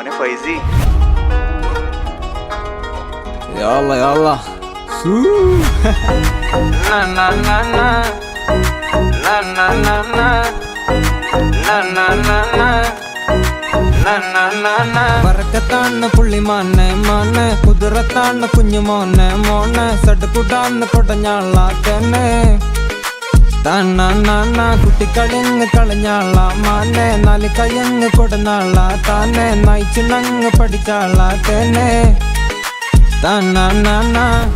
മോനെ Faizy يلا يلا na na na na na na na na na na na na na na na പറക്കത്താണ് പുള്ളി മാനെ മാനെ കുതിരത്താണ് കുഞ്ഞു മോനെ മോനെ സടുക്കുടാന്ന് കൊടഞ്ഞാള തന്നെ തണ്ണ കുട്ടിക്കളിങ്ങ് കളഞ്ഞാള മാനെ നാല് കയ്യങ്ങ് കൊടനാള താനെ നയിച്ചുണങ്ങ് പഠിച്ചാള തന്നെ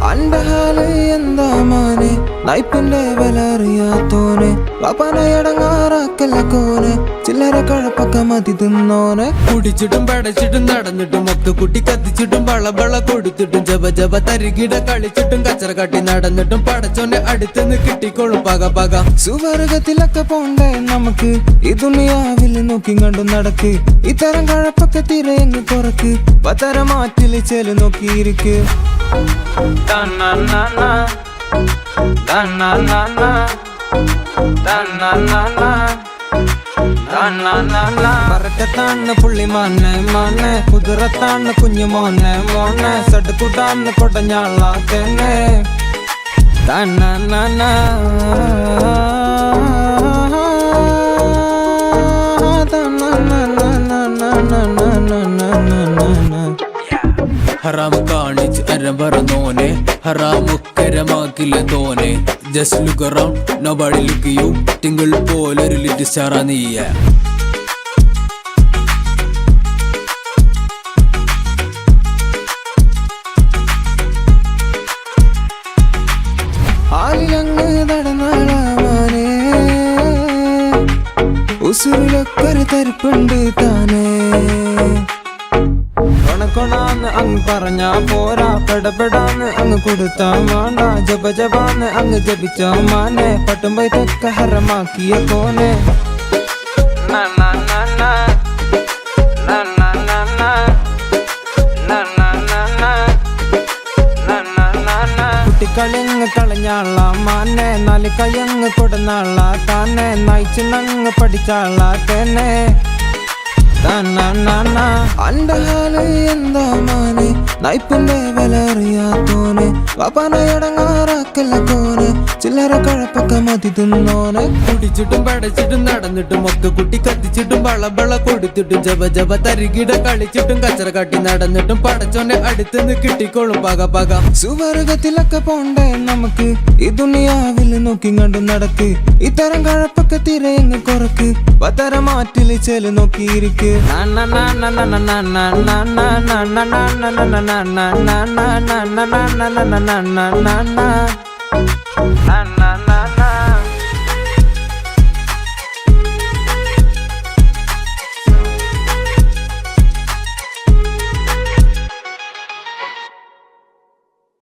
അന്റെ ഹാല് എന്താ മോനെ നയിപ്പിന്റെ വില അറിയാത്തോനെ പാപ്പാനെ അടങ്ങാറാക്കല്ല കോനെ ചില്ലറ കഴപ്പൊക്കെ മതി തിന്നോനെ കുടിച്ചിട്ടും പടച്ചിട്ടും നടന്നിട്ടും ഒക്കെ കുട്ടി കത്തിച്ചിട്ടും വള കൊടുത്തിട്ടും ജപ തരികിട കളിച്ചിട്ടും കച്ചറ കാട്ടി നടന്നിട്ടും പടച്ചോന്റെ അടുത്തുനിന്ന് കിട്ടിക്കോളും പക സുവർഗത്തിലൊക്കെ പോണ്ടേ നമുക്ക് ഈ ദുനിയാവില് നോക്കി കണ്ടു നടക്ക് ഇത്തരം കഴപ്പൊക്കെ തിരയങ്ങ് കുറക്ക് പത്തര മാറ്റില് ചെലു നോക്കിയിരിക്ക് പറക്കത്താണ് പുള്ളി മാനെ മാനെ കുതിരത്താണ് കുഞ്ഞു മോനെ മോനെ സടുക്കുടാന്ന് കൊടഞ്ഞാള തന്നെ ഹറാം കാണിച്ച് അരം പറന്നോനെ ഹറാമുക്കരമാക്കില്ല തോനെ just look around nobody look you തിങ്കൾ പോലൊരു ലിറ്റ് സ്റ്റാറാ നീയ ആലിലങ്ങ് നടന്നാളാവാനേ ഉസുരിലൊക്കെ ഒരു തരിപ്പുണ്ട് താനേ കൊണാന്ന് അങ്ങ് പറഞ്ഞാ പോരാ പെടപെടാന്ന് അങ്ങ് കൊടുത്താ വേണ്ട ജപാന്ന് അങ്ങ് ജപിച്ച മാനെ പട്ടും പൈതൊക്കെ ഹരമാക്കിയ കോനെ കുട്ടിക്കളിങ്ങ് കളഞ്ഞാള മാനെ നാല് കയ്യങ്ങ് കൊടുന്നാള താനെ നയിച്ചുണങ്ങ് പഠിച്ചാള തന്നെ അന്റെ ഹാല് എന്താ മാനെ നയിപ്പിന്റെ വില അറിയാത്തോനെ പാപ്പാനെ അടങ്ങാറാക്കല്ല കോനെ ചില്ലറ കഴപ്പൊക്കെ മതി തിന്നോനെ കുടിച്ചിട്ടും പടച്ചിട്ടും നടന്നിട്ടും ഒക്കെ കുട്ടി കത്തിച്ചിട്ടും വള കൊടുത്തിട്ടും ജപ തരികിട കളിച്ചിട്ടും കച്ചറ കാട്ടി നടന്നിട്ടും പടച്ചോന്റെ അടുത്തുനിന്ന് കിട്ടിക്കോളും പക സുവർഗത്തിലൊക്കെ പോണ്ടേ നമുക്ക് ഈ ദുനിയാവില് നോക്കി കണ്ടു നടക്ക് ഇത്തരം കഴപ്പൊക്കെ തിരയങ്ങ് കുറക്ക് പത്തര മാറ്റില് ചെലു നോക്കിയിരിക്ക് na